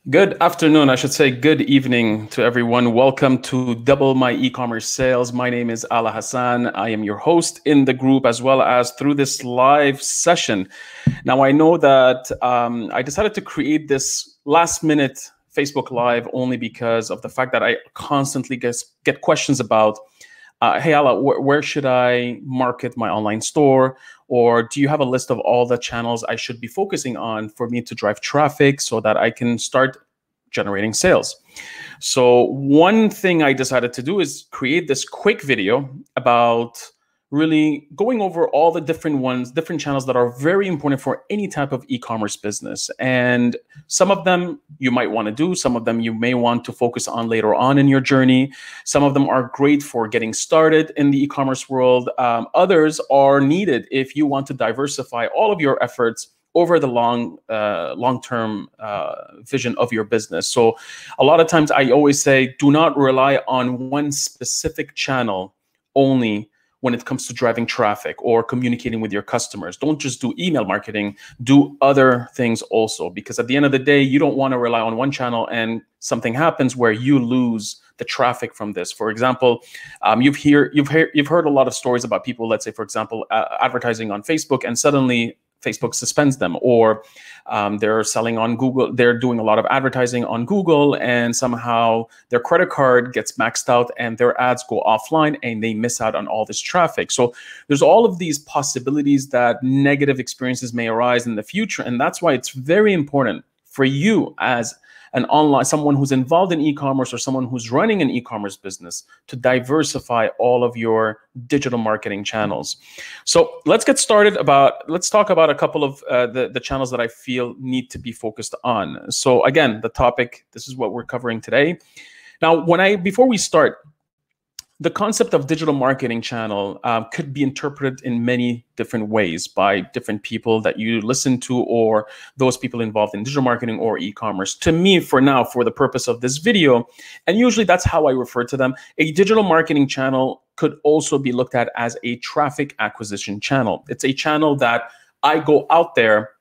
Good afternoon, I should say good evening to everyone. Welcome to Double My E-commerce Sales. My name is Ala Hassan. I am your host in the group as well as through this live session. Now, I know that I decided to create this last minute Facebook Live only because of the fact that I constantly get questions about hey, Ala, where should I market my online store? Or do you have a list of all the channels I should be focusing on for me to drive traffic so that I can start generating sales? So one thing I decided to do is create this quick video about really going over all the different channels that are very important for any type of e-commerce business. And some of them you might want to do, some of them you may want to focus on later on in your journey. Some of them are great for getting started in the e-commerce world. Others are needed if you want to diversify all of your efforts over the long-term vision of your business. So a lot of times I always say, do not rely on one specific channel only when it comes to driving traffic or communicating with your customers. Don't just do email marketing, do other things also, because at the end of the day, you don't want to rely on one channel and something happens where you lose the traffic from this. For example, you've heard a lot of stories about people, let's say, for example, advertising on Facebook, and suddenly Facebook suspends them, or they're selling on Google. They're doing a lot of advertising on Google, and somehow their credit card gets maxed out and their ads go offline and they miss out on all this traffic. So there's all of these possibilities that negative experiences may arise in the future. And that's why it's very important for you as someone who's involved in e-commerce or someone who's running an e-commerce business to diversify all of your digital marketing channels. So let's get started. Let's talk about a couple of the channels that I feel need to be focused on. So again, the topic, this is what we're covering today. Now, before we start, the concept of digital marketing channel could be interpreted in many different ways by different people that you listen to or those people involved in digital marketing or e-commerce. To me, for now, for the purpose of this video, and usually that's how I refer to them, a digital marketing channel could also be looked at as a traffic acquisition channel. It's a channel that I go out there,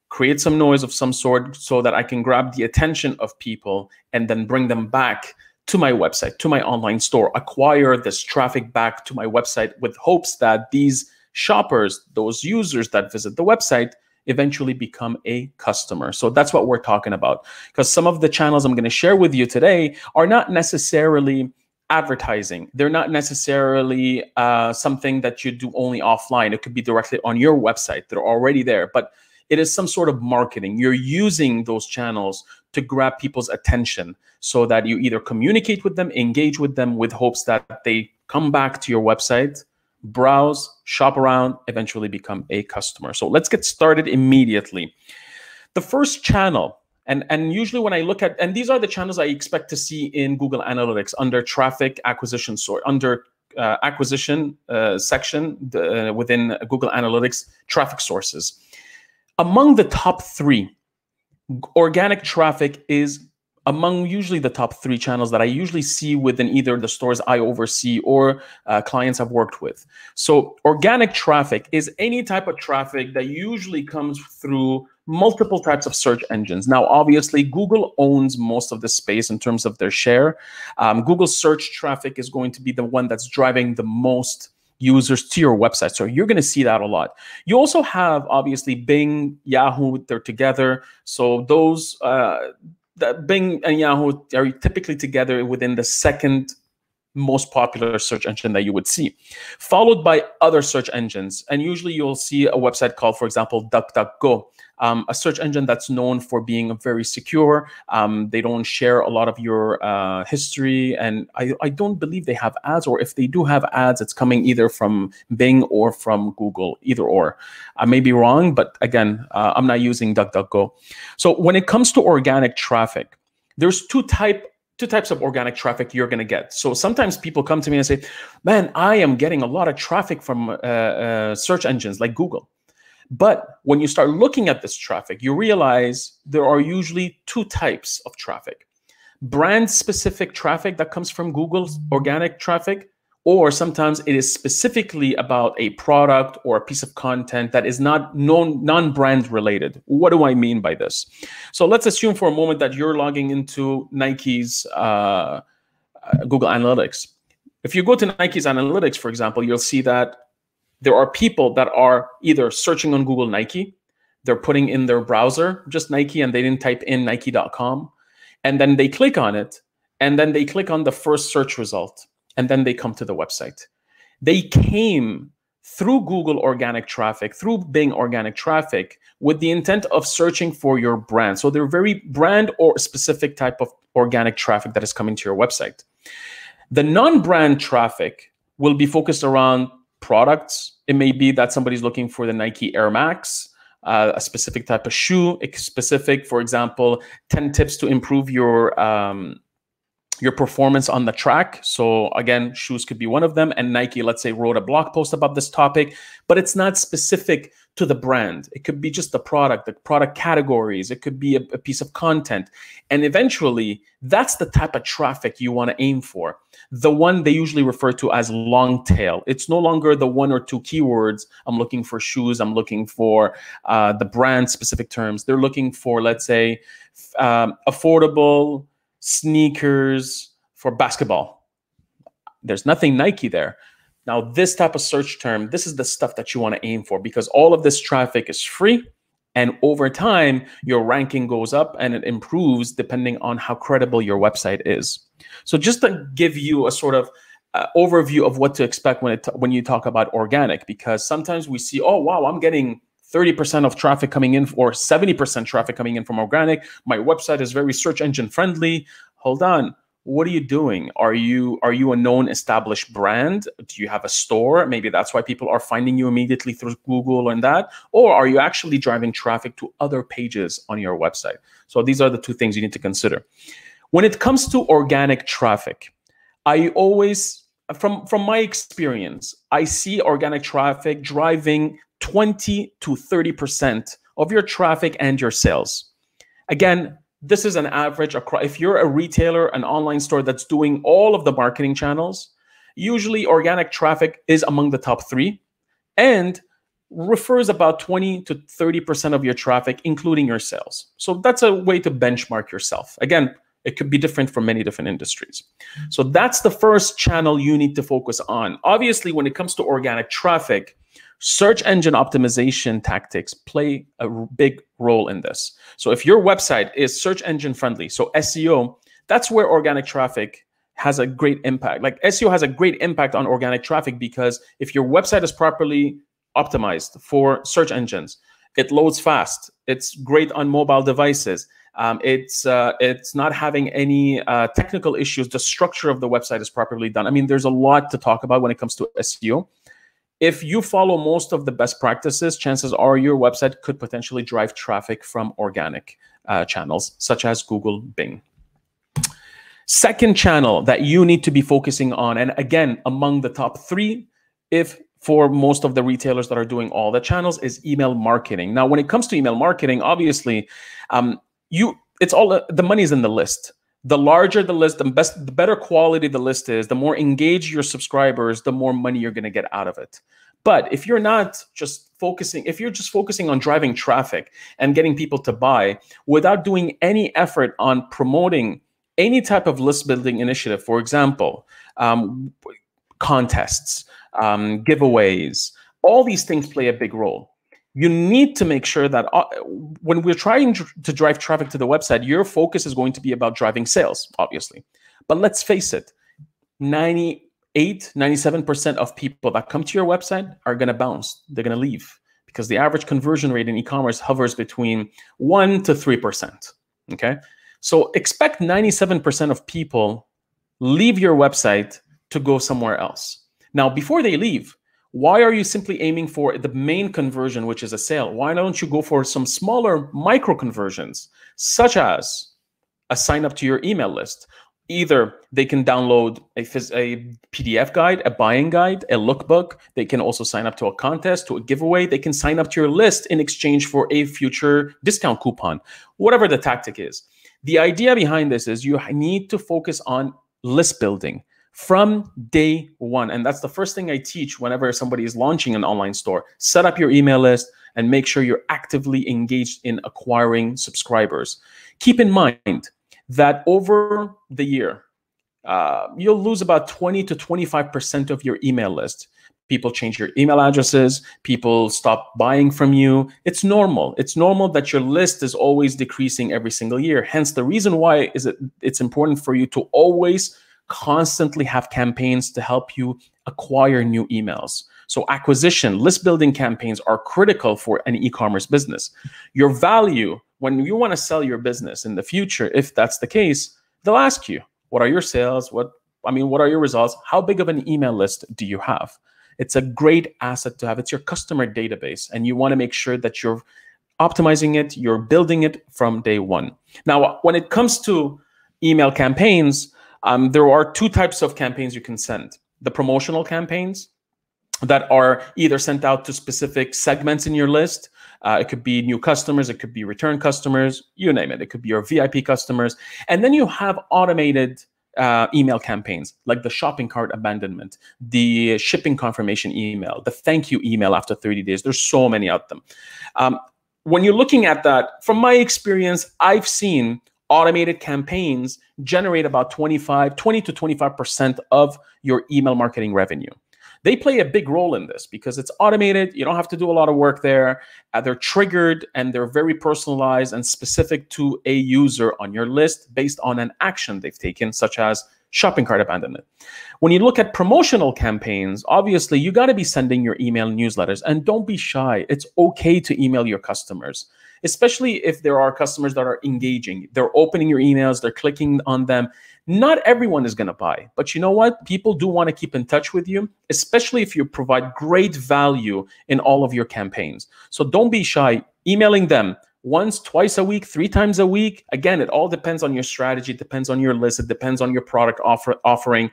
create some noise of some sort so that I can grab the attention of people and then bring them back to my website, to my online store, acquire this traffic back to my website with hopes that these shoppers, those users that visit the website, eventually become a customer. So that's what we're talking about. Because some of the channels I'm going to share with you today are not necessarily advertising. They're not necessarily something that you do only offline. It could be directly on your website. They're already there. But it is some sort of marketing. You're using those channels to grab people's attention so that you either communicate with them, engage with them with hopes that they come back to your website, browse, shop around, eventually become a customer. So let's get started immediately. The first channel, and usually when I look at, and these are the channels I expect to see in Google Analytics under traffic acquisition source, under acquisition section within Google Analytics traffic sources. Among the top three, organic traffic is among usually the top three channels that I usually see within either the stores I oversee or clients I've worked with. So organic traffic is any type of traffic that usually comes through multiple types of search engines. Now, obviously, Google owns most of the space in terms of their share. Google search traffic is going to be the one that's driving the most users to your website. So you're going to see that a lot. You also have, obviously, Bing, Yahoo, they're together. So those, Bing and Yahoo are typically together within the second most popular search engine that you would see, followed by other search engines. And usually you'll see a website called, for example, DuckDuckGo, a search engine that's known for being very secure. They don't share a lot of your history, and I don't believe they have ads, or if they do have ads, it's coming either from Bing or from Google, either or. I may be wrong, but again, I'm not using DuckDuckGo. So when it comes to organic traffic, there's two types of organic traffic you're going to get. So sometimes people come to me and say, man, I am getting a lot of traffic from search engines like Google. But when you start looking at this traffic, you realize there are usually two types of traffic. Brand specific traffic that comes from Google's organic traffic, or sometimes it is specifically about a product or a piece of content that is not non-brand related. What do I mean by this? So let's assume for a moment that you're logging into Nike's Google Analytics. If you go to Nike's Analytics, for example, you'll see that there are people that are either searching on Google Nike, they're putting in their browser just Nike and they didn't type in Nike.com, and then they click on it, and then they click on the first search result, and then they come to the website. They came through Google organic traffic, through Bing organic traffic, with the intent of searching for your brand. So they're very brand or specific type of organic traffic that is coming to your website. The non-brand traffic will be focused around products. It may be that somebody's looking for the Nike Air Max, a specific type of shoe, specific, for example, 10 tips to improve your performance on the track. So again, shoes could be one of them. And Nike, let's say, wrote a blog post about this topic, but it's not specific to the brand. It could be just the product categories. It could be a piece of content. And eventually, that's the type of traffic you want to aim for. The one they usually refer to as long tail. It's no longer the one or two keywords. I'm looking for shoes. I'm looking for the brand specific terms. They're looking for, let's say, affordable sneakers for basketball. There's nothing Nike there. Now, this type of search term, this is the stuff that you want to aim for, because all of this traffic is free. And over time, your ranking goes up and it improves depending on how credible your website is. So just to give you a sort of overview of what to expect when you talk about organic, because sometimes we see, oh, wow, I'm getting 30% of traffic coming in or 70% traffic coming in from organic. My website is very search engine friendly. Hold on. What are you doing? Are you a known established brand? Do you have a store? Maybe that's why people are finding you immediately through Google and that. Or are you actually driving traffic to other pages on your website? So these are the two things you need to consider. When it comes to organic traffic, I always, from my experience, I see organic traffic driving 20 to 30% of your traffic and your sales. Again, this is an average across. If you're a retailer, an online store that's doing all of the marketing channels, usually organic traffic is among the top 3 and refers about 20 to 30% of your traffic, including your sales. So that's a way to benchmark yourself. Again, it could be different for many different industries. So that's the first channel you need to focus on. Obviously, when it comes to organic traffic, search engine optimization tactics play a big role in this. So if your website is search engine friendly, so SEO, that's where organic traffic has a great impact. Like SEO has a great impact on organic traffic, because if your website is properly optimized for search engines, it loads fast. It's great on mobile devices. It's not having any technical issues. The structure of the website is properly done. I mean, there's a lot to talk about when it comes to SEO. If you follow most of the best practices, chances are your website could potentially drive traffic from organic channels, such as Google, Bing. Second channel that you need to be focusing on, and again, among the top 3, if for most of the retailers that are doing all the channels, is email marketing. Now, when it comes to email marketing, obviously, it's all the money's in the list. The larger the list, the better quality the list is, the more engaged your subscribers, the more money you're going to get out of it. But if you're not just focusing, if you're just focusing on driving traffic and getting people to buy without doing any effort on promoting any type of list building initiative, for example, contests, giveaways, all these things play a big role. You need to make sure that when we're trying to drive traffic to the website, your focus is going to be about driving sales, obviously. But let's face it, 97% of people that come to your website are going to bounce. They're going to leave, because the average conversion rate in e-commerce hovers between 1 to 3%. Okay? So expect 97% of people leave your website to go somewhere else. Now, before they leave, why are you simply aiming for the main conversion, which is a sale? Why don't you go for some smaller micro conversions, such as a sign up to your email list? Either they can download a PDF guide, a buying guide, a lookbook. They can also sign up to a contest, to a giveaway. They can sign up to your list in exchange for a future discount coupon, whatever the tactic is. The idea behind this is you need to focus on list building. from day one. And that's the first thing I teach whenever somebody is launching an online store. Set up your email list and make sure you're actively engaged in acquiring subscribers. Keep in mind that over the year, you'll lose about 20 to 25% of your email list. People change your email addresses. People stop buying from you. It's normal. It's normal that your list is always decreasing every single year. Hence, the reason why is that it's important for you to always constantly have campaigns to help you acquire new emails. So acquisition, list building campaigns are critical for an e-commerce business. Your value, when you want to sell your business in the future, if that's the case, they'll ask you, what are your sales? What are your results? How big of an email list do you have? It's a great asset to have. It's your customer database, and you want to make sure that you're optimizing it, you're building it from day one. Now, when it comes to email campaigns, there are two types of campaigns you can send. The promotional campaigns that are either sent out to specific segments in your list. It could be new customers, it could be return customers, you name it. It could be your VIP customers. And then you have automated email campaigns like the shopping cart abandonment, the shipping confirmation email, the thank you email after 30 days. There's so many of them. When you're looking at that, from my experience, I've seen automated campaigns generate about 20 to 25% of your email marketing revenue. They play a big role in this because it's automated. You don't have to do a lot of work there. They're triggered and they're very personalized and specific to a user on your list based on an action they've taken, such as shopping cart abandonment. When you look at promotional campaigns, obviously you got to be sending your email newsletters, and don't be shy. It's okay to email your customers, especially if there are customers that are engaging. They're opening your emails, they're clicking on them. Not everyone is going to buy, but you know what? People do want to keep in touch with you, especially if you provide great value in all of your campaigns. So don't be shy emailing them once, twice a week, 3 times a week. Again, it all depends on your strategy. It depends on your list. It depends on your product offering.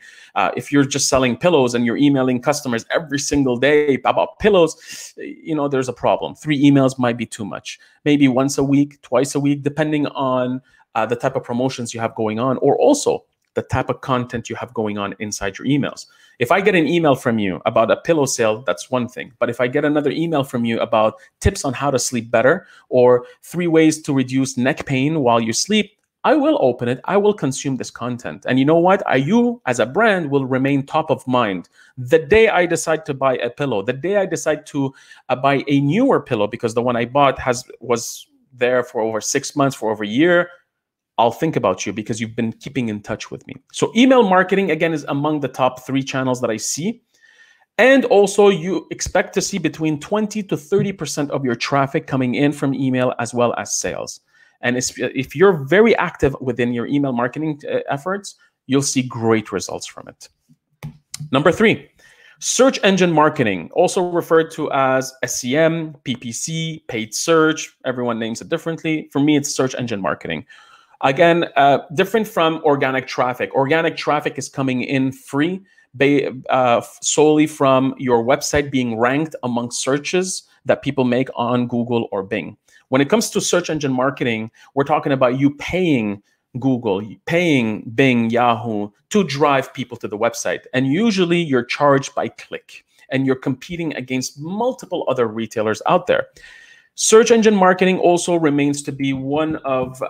If you're just selling pillows and you're emailing customers every single day about pillows, there's a problem. 3 emails might be too much. Maybe once a week, twice a week, depending on the type of promotions you have going on, or also the type of content you have going on inside your emails. If I get an email from you about a pillow sale, that's one thing. But if I get another email from you about tips on how to sleep better or 3 ways to reduce neck pain while you sleep, I will open it. I will consume this content. And you know what? You as a brand will remain top of mind. The day I decide to buy a pillow, the day I decide to buy a newer pillow, because the one I bought was there for over 6 months, for over a year, I'll think about you because you've been keeping in touch with me. So email marketing, again, is among the top 3 channels that I see. And also you expect to see between 20 to 30% of your traffic coming in from email as well as sales. And if you're very active within your email marketing efforts, you'll see great results from it. Number 3, search engine marketing, also referred to as SEM, PPC, paid search. Everyone names it differently. For me, it's search engine marketing. Again, different from organic traffic. Organic traffic is coming in free, solely from your website being ranked among searches that people make on Google or Bing. When it comes to search engine marketing, we're talking about you paying Google, paying Bing, Yahoo to drive people to the website. And usually you're charged by click, and you're competing against multiple other retailers out there. Search engine marketing also remains to be one of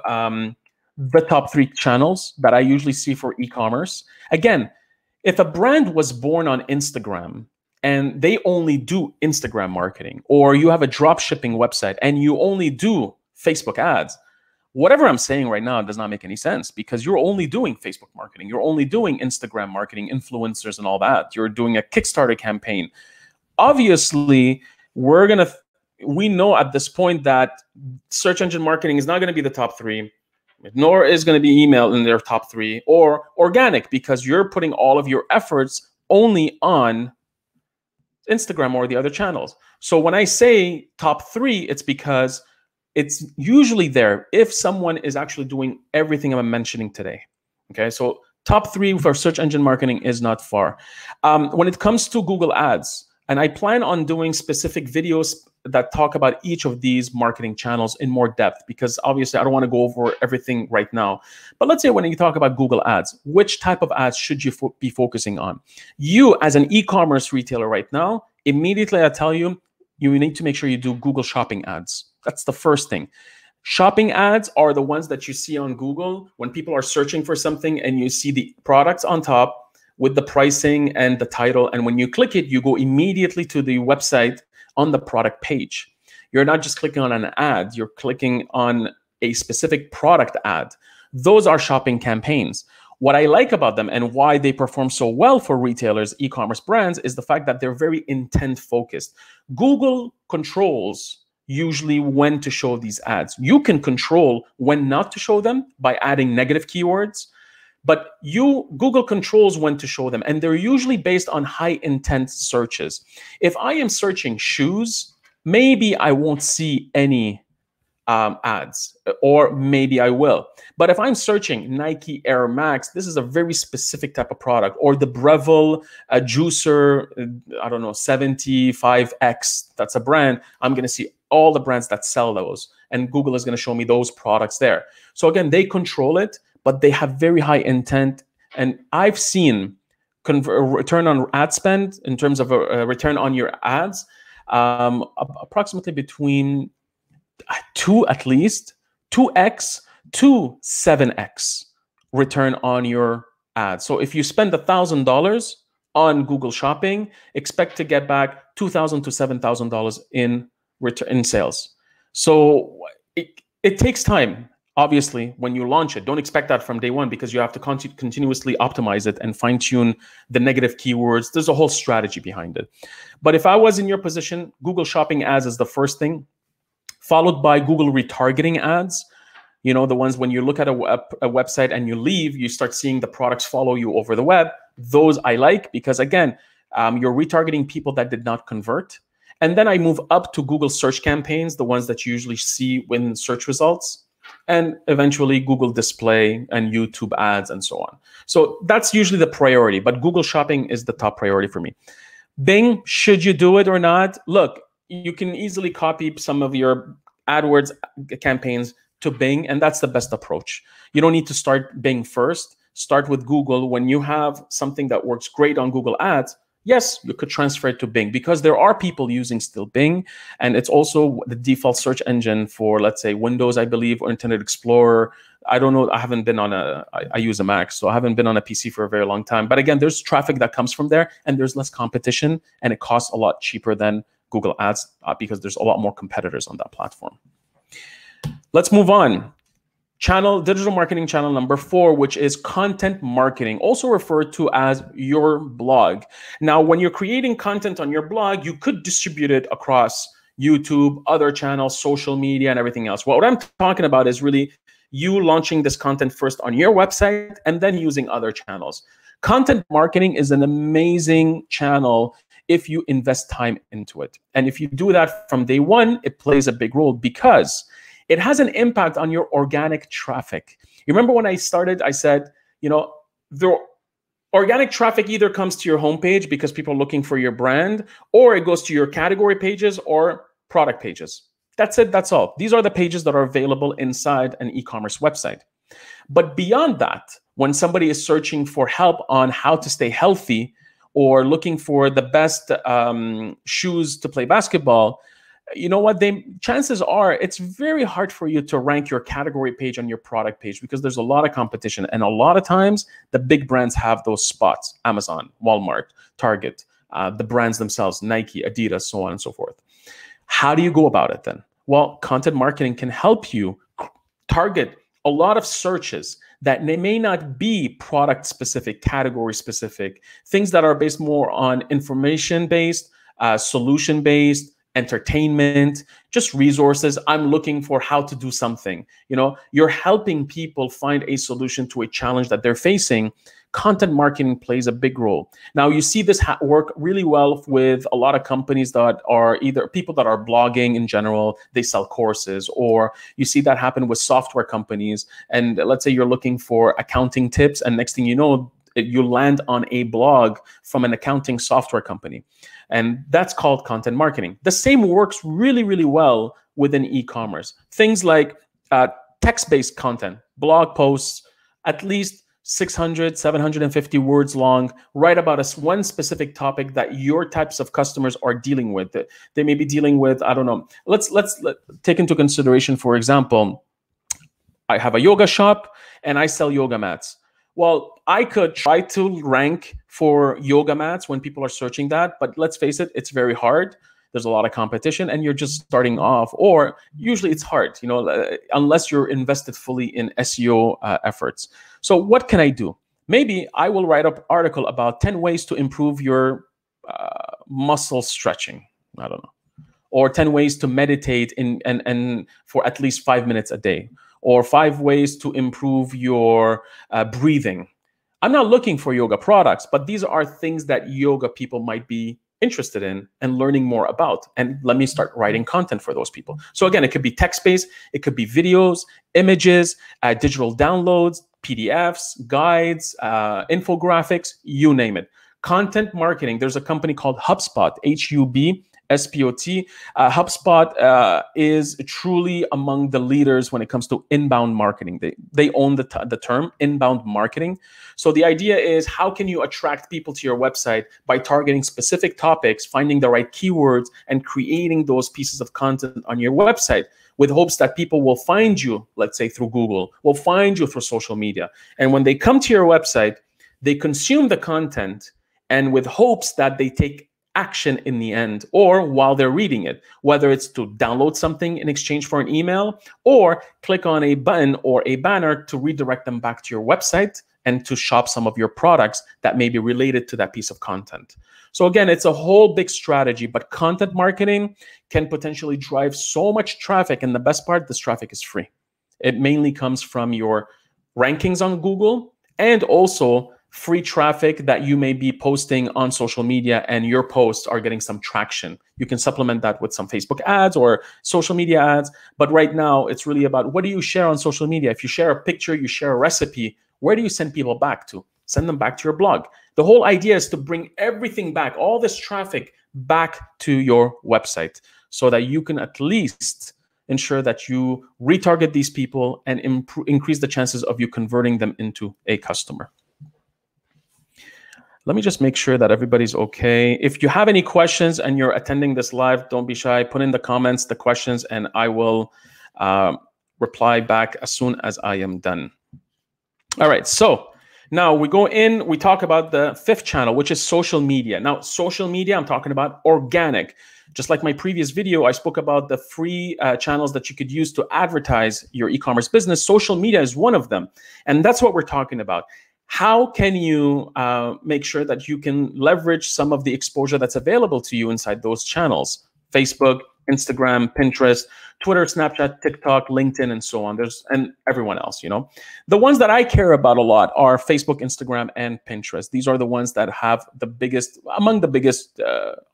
the top 3 channels that I usually see for e-commerce. Again, if a brand was born on Instagram and they only do Instagram marketing, or you have a drop shipping website and you only do Facebook ads, whatever I'm saying right now does not make any sense, because you're only doing Facebook marketing. You're only doing Instagram marketing, influencers and all that. You're doing a Kickstarter campaign. Obviously, we know at this point that search engine marketing is not going to be the top 3. Nor is going to be email in their top 3, or organic, because you're putting all of your efforts only on Instagram or the other channels. So when I say top 3, it's because it's usually there if someone is actually doing everything I'm mentioning today. Okay, so top 3 for search engine marketing is not far. When it comes to Google Ads, And I plan on doing specific videos that talk about each of these marketing channels in more depth, because obviously I don't want to go over everything right now. But let's say when you talk about Google Ads, which type of ads should you be focusing on? You as an e-commerce retailer right now, immediately I tell you, you need to make sure you do Google Shopping ads. That's the first thing. Shopping ads are the ones that you see on Google when people are searching for something and you see the products on top with the pricing and the title. And when you click it, you go immediately to the website on the product page. You're not just clicking on an ad, you're clicking on a specific product ad. Those are shopping campaigns. What I like about them and why they perform so well for retailers, e-commerce brands, is the fact that they're very intent focused. Google controls usually when to show these ads. You can control when not to show them by adding negative keywords, but Google controls when to show them, and they're usually based on high intent searches. If I am searching shoes, maybe I won't see any ads, or maybe I will. But if I'm searching Nike Air Max, this is a very specific type of product, or the Breville juicer, I don't know, 75X, that's a brand, I'm going to see all the brands that sell those, and Google is going to show me those products there. So again, they control it, but they have very high intent. And I've seen return on ad spend in terms of a return on your ads, approximately between 2x to 7x return on your ads. So if you spend $1,000 on Google Shopping, expect to get back $2,000 to $7,000 in return in sales. So it takes time. Obviously, when you launch it, don't expect that from day one, because you have to continuously optimize it and fine tune the negative keywords. There's a whole strategy behind it. But if I was in your position, Google Shopping ads is the first thing, followed by Google retargeting ads. You know, the ones when you look at a website and you leave, you start seeing the products follow you over the web. Those I like, because again, you're retargeting people that did not convert. And then I move up to Google search campaigns, the ones that you usually see in search results, and eventually Google display and YouTube ads and so on. So that's usually the priority, but Google Shopping is the top priority for me. Bing, should you do it or not? Look, you can easily copy some of your AdWords campaigns to Bing, and that's the best approach. You don't need to start Bing first. Start with Google. When you have something that works great on Google Ads, yes, you could transfer it to Bing, because there are people using still Bing, and it's also the default search engine for, let's say, Windows, I believe, or Internet Explorer. I don't know. I haven't been on I use a Mac, so I haven't been on a PC for a very long time. But again, there's traffic that comes from there, and there's less competition, and it costs a lot cheaper than Google Ads because there's a lot more competitors on that platform. Let's move on. Digital marketing channel number 4, which is content marketing, also referred to as your blog. Now, when you're creating content on your blog, you could distribute it across YouTube, other channels, social media, and everything else. What I'm talking about is really you launching this content first on your website and then using other channels. Content marketing is an amazing channel if you invest time into it. And if you do that from day one, it plays a big role because it has an impact on your organic traffic. You remember when I started, I said, you know, the organic traffic either comes to your homepage because people are looking for your brand, or it goes to your category pages or product pages. That's it, that's all. These are the pages that are available inside an e-commerce website. But beyond that, when somebody is searching for help on how to stay healthy or looking for the best shoes to play basketball, you know what, chances are it's very hard for you to rank your category page on your product page because there's a lot of competition. And a lot of times the big brands have those spots, Amazon, Walmart, Target, the brands themselves, Nike, Adidas, so on and so forth. How do you go about it then? Well, content marketing can help you target a lot of searches that may not be product specific, category specific, things that are based more on information based, solution based, entertainment, just resources. I'm looking for how to do something. You know, you're helping people find a solution to a challenge that they're facing. Content marketing plays a big role. Now, you see this work really well with a lot of companies that are either people that are blogging in general, they sell courses, or you see that happen with software companies. And let's say you're looking for accounting tips, and next thing you know, you land on a blog from an accounting software company. And that's called content marketing. The same works really, really well within e-commerce. Things like text-based content, blog posts, at least 600, 750 words long, write about one specific topic that your types of customers are dealing with. They may be dealing with, I don't know. Let's take into consideration, for example, I have a yoga shop and I sell yoga mats. Well, I could try to rank for yoga mats when people are searching that, but let's face it, it's very hard. There's a lot of competition and you're just starting off, or usually it's hard, unless you're invested fully in SEO efforts. So what can I do? Maybe I will write up an article about 10 ways to improve your muscle stretching. I don't know. Or 10 ways to meditate and for at least 5 minutes a day. Or 5 ways to improve your breathing. I'm not looking for yoga products, but these are things that yoga people might be interested in and learning more about. And let me start writing content for those people. So again, it could be text-based, it could be videos, images, digital downloads, PDFs, guides, infographics, you name it. Content marketing, there's a company called HubSpot, HubSpot. HubSpot is truly among the leaders when it comes to inbound marketing. They own the term inbound marketing. So the idea is, how can you attract people to your website by targeting specific topics, finding the right keywords, and creating those pieces of content on your website with hopes that people will find you, let's say through Google, will find you through social media. And when they come to your website, they consume the content and with hopes that they take action in the end, or while they're reading it, whether it's to download something in exchange for an email or click on a button or a banner to redirect them back to your website and to shop some of your products that may be related to that piece of content. So again, it's a whole big strategy, but content marketing can potentially drive so much traffic. And the best part, this traffic is free. It mainly comes from your rankings on Google and also free traffic that you may be posting on social media, and your posts are getting some traction. You can supplement that with some Facebook ads or social media ads. But right now, it's really about, what do you share on social media? If you share a picture, you share a recipe, where do you send people back to? Send them back to your blog. The whole idea is to bring everything back, all this traffic back to your website, so that you can at least ensure that you retarget these people and increase the chances of you converting them into a customer. Let me just make sure that everybody's okay. If you have any questions and you're attending this live, don't be shy. Put in the comments the questions, and I will reply back as soon as I am done. All right, so now we go in, we talk about the 5th channel, which is social media. Now, social media, I'm talking about organic. Just like my previous video, I spoke about the free channels that you could use to advertise your e-commerce business. Social media is one of them, and that's what we're talking about. How can you make sure that you can leverage some of the exposure that's available to you inside those channels? Facebook, Instagram, Pinterest, Twitter, Snapchat, TikTok, LinkedIn, and so on. And everyone else, The ones that I care about a lot are Facebook, Instagram, and Pinterest. These are the ones that have among the biggest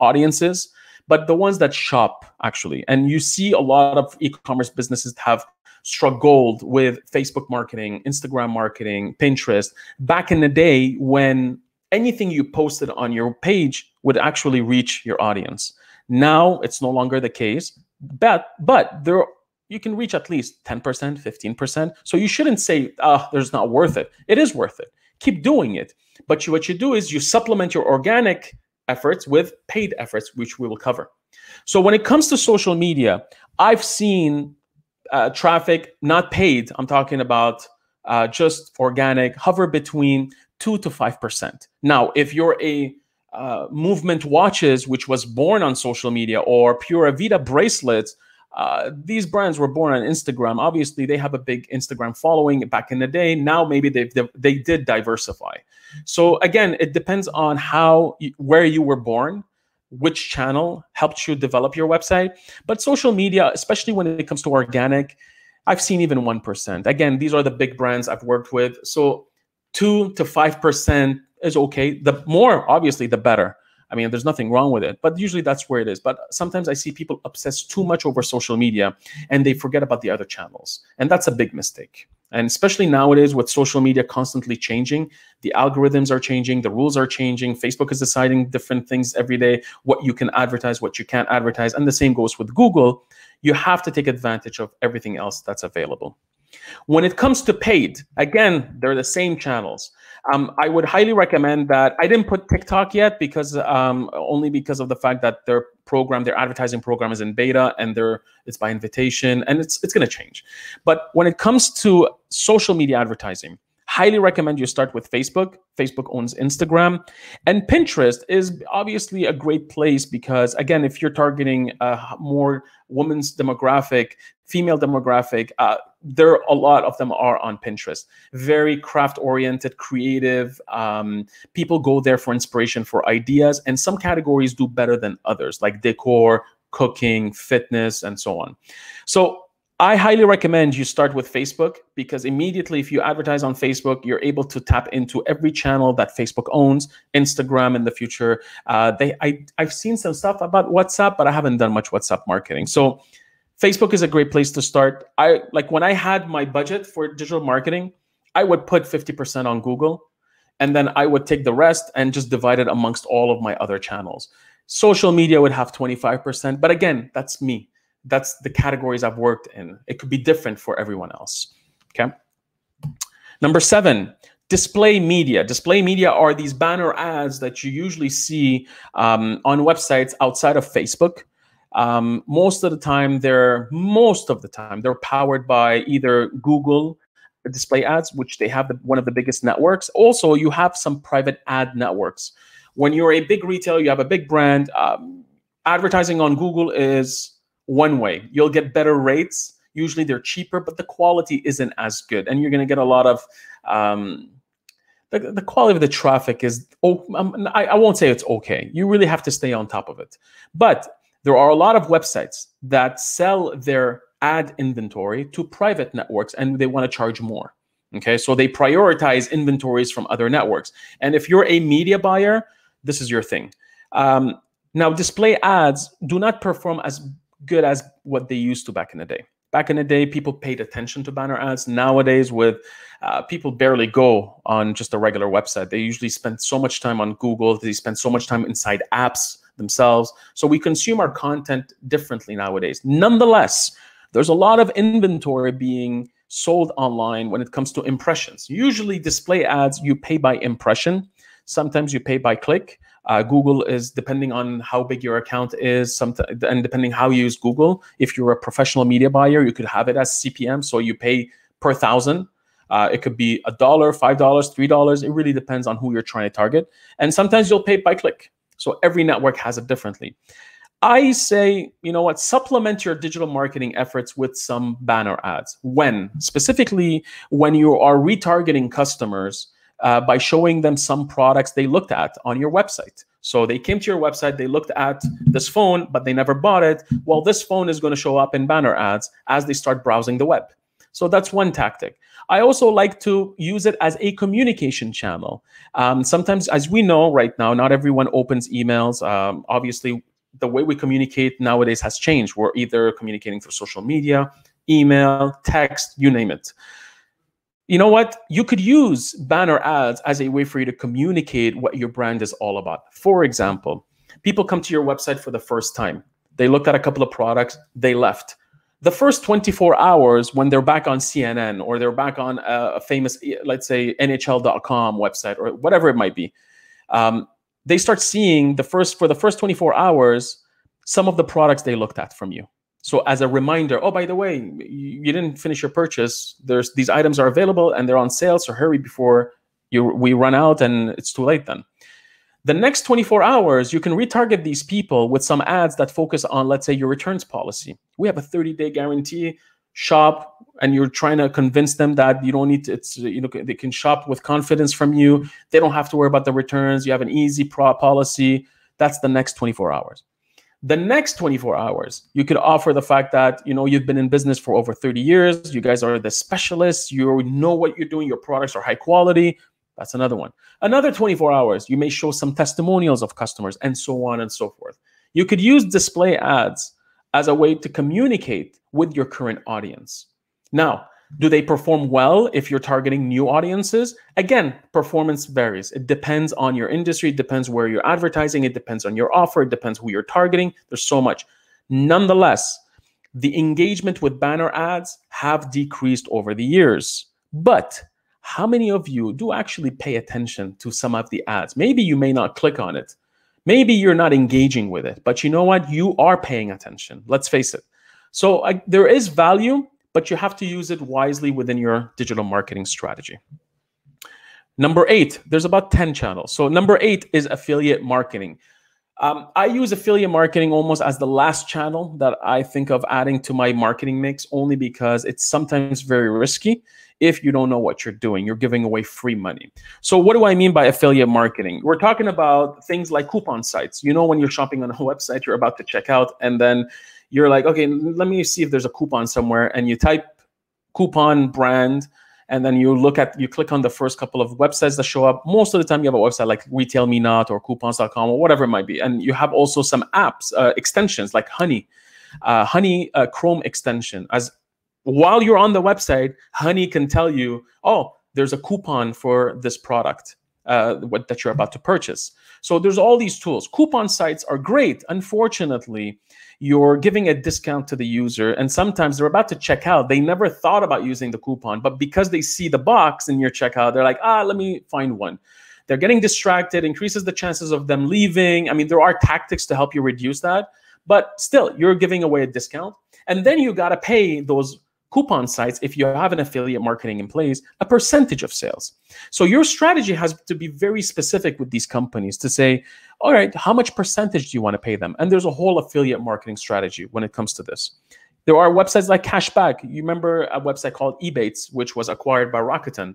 audiences, but the ones that shop, actually. And you see a lot of e-commerce businesses have struggled with Facebook marketing, Instagram marketing, Pinterest, back in the day when anything you posted on your page would actually reach your audience. Now it's no longer the case, but you can reach at least 10%, 15%. So you shouldn't say, there's not worth it. It is worth it. Keep doing it. But what you do is you supplement your organic efforts with paid efforts, which we will cover. So when it comes to social media, I've seen traffic, not paid, I'm talking about just organic, hover between 2 to 5%. Now, if you're a Movement Watches, which was born on social media, or Pura Vida bracelets, these brands were born on Instagram. Obviously, they have a big Instagram following back in the day. Now, maybe they did diversify. So again, it depends on where you were born, which channel helped you develop your website. But social media, especially when it comes to organic, I've seen even 1%. Again, these are the big brands I've worked with. So 2 to 5% is okay. The more, obviously, the better. I mean, there's nothing wrong with it, but usually that's where it is. But sometimes I see people obsess too much over social media and they forget about the other channels. And that's a big mistake. And especially nowadays with social media constantly changing, the algorithms are changing, the rules are changing. Facebook is deciding different things every day, what you can advertise, what you can't advertise. And the same goes with Google. You have to take advantage of everything else that's available. When it comes to paid, again, they're the same channels. I would highly recommend that. I didn't put TikTok yet because only because of the fact that their advertising program is in beta, and it's by invitation, and it's going to change. But when it comes to social media advertising, highly recommend you start with Facebook. Facebook owns Instagram, and Pinterest is obviously a great place because, again, if you're targeting a more women's demographic, female demographic, a lot of them are on Pinterest. Very craft-oriented, creative. People go there for inspiration, for ideas, and some categories do better than others, like decor, cooking, fitness, and so on. So I highly recommend you start with Facebook, because immediately if you advertise on Facebook, you're able to tap into every channel that Facebook owns. Instagram in the future. I've seen some stuff about WhatsApp, but I haven't done much WhatsApp marketing. So Facebook is a great place to start. When I had my budget for digital marketing, I would put 50% on Google, and then I would take the rest and just divide it amongst all of my other channels. Social media would have 25%, but again, that's me. That's the categories I've worked in. It could be different for everyone else, okay? Number 7, display media. Display media are these banner ads that you usually see on websites outside of Facebook. Most of the time, they're powered by either Google display ads, which they have one of the biggest networks. Also, you have some private ad networks. When you're a big retailer, you have a big brand, advertising on Google is one way. You'll get better rates. Usually they're cheaper, but the quality isn't as good. And you're going to get a lot of, the quality of the traffic is, I won't say it's okay. You really have to stay on top of it. But there are a lot of websites that sell their ad inventory to private networks, and they want to charge more. Okay, so they prioritize inventories from other networks. And if you're a media buyer, this is your thing. Now, display ads do not perform as good as what they used to back in the day. Back in the day, people paid attention to banner ads. Nowadays, with people barely go on just a regular website. They usually spend so much time on Google. They spend so much time inside apps themselves. So we consume our content differently nowadays. Nonetheless, there's a lot of inventory being sold online when it comes to impressions. Usually display ads, you pay by impression. Sometimes you pay by click. Google is, depending on how big your account is, and depending how you use Google, if you're a professional media buyer, you could have it as CPM, so you pay per 1,000. It could be $1, $5, $3. It really depends on who you're trying to target. And sometimes you'll pay by click. So every network has it differently. I say, you know what, supplement your digital marketing efforts with some banner ads. Specifically when you are retargeting customers by showing them some products they looked at on your website. So they came to your website, they looked at this phone, but they never bought it. Well, this phone is going to show up in banner ads as they start browsing the web. So that's one tactic. I also like to use it as a communication channel. Sometimes, as we know right now, not everyone opens emails. Obviously, the way we communicate nowadays has changed. We're either communicating through social media, email, text, you name it. You know what? You could use banner ads as a way for you to communicate what your brand is all about. For example, people come to your website for the first time. They looked at a couple of products, they left. The first 24 hours, when they're back on CNN or they're back on a famous, let's say, NHL.com website or whatever it might be, they start seeing for the first 24 hours, some of the products they looked at from you. So as a reminder, oh, by the way, you didn't finish your purchase. These items are available and they're on sale, so hurry before we run out and it's too late then. The next 24 hours, you can retarget these people with some ads that focus on, let's say, your returns policy. We have a 30-day guarantee. Shop, and you're trying to convince them that you don't need to, they can shop with confidence from you. They don't have to worry about the returns. You have an easy policy. That's the next 24 hours. The next 24 hours, you could offer the fact that, you've been in business for over 30 years. You guys are the specialists. You know what you're doing. Your products are high quality. That's another one. Another 24 hours, you may show some testimonials of customers and so on and so forth. You could use display ads as a way to communicate with your current audience. Now, Do they perform well if you're targeting new audiences? Again, performance varies. It depends on your industry, it depends where you're advertising, it depends on your offer, it depends who you're targeting. There's so much. Nonetheless, the engagement with banner ads have decreased over the years. But how many of you do actually pay attention to some of the ads? Maybe you may not click on it. Maybe you're not engaging with it, but you know what? You are paying attention. Let's face it. So there is value, but you have to use it wisely within your digital marketing strategy. Number 8, there's about 10 channels. So number 8 is affiliate marketing. I use affiliate marketing almost as the last channel that I think of adding to my marketing mix, only because it's sometimes very risky if you don't know what you're doing. You're giving away free money. So what do I mean by affiliate marketing? We're talking about things like coupon sites. You know, when you're shopping on a website, you're about to check out, and then you're like, okay, let me see if there's a coupon somewhere, and you type coupon brand, and then you click on the first couple of websites that show up. Most of the time you have a website like Retail Me Not or coupons.com or whatever it might be. And you have also some apps, extensions like Honey Chrome extension. As while you're on the website, Honey can tell you, oh, there's a coupon for this product that you're about to purchase. So there's all these tools. Coupon sites are great. Unfortunately, you're giving a discount to the user, and sometimes they're about to check out. They never thought about using the coupon, but because they see the box in your checkout, they're like, let me find one. They're getting distracted, increases the chances of them leaving. I mean, there are tactics to help you reduce that, but still, you're giving away a discount. And then you got to pay those coupon sites, if you have an affiliate marketing in place, a percentage of sales. So your strategy has to be very specific with these companies to say, all right, how much percentage do you want to pay them? And there's a whole affiliate marketing strategy when it comes to this. There are websites like Cashback. You remember a website called Ebates, which was acquired by Rakuten.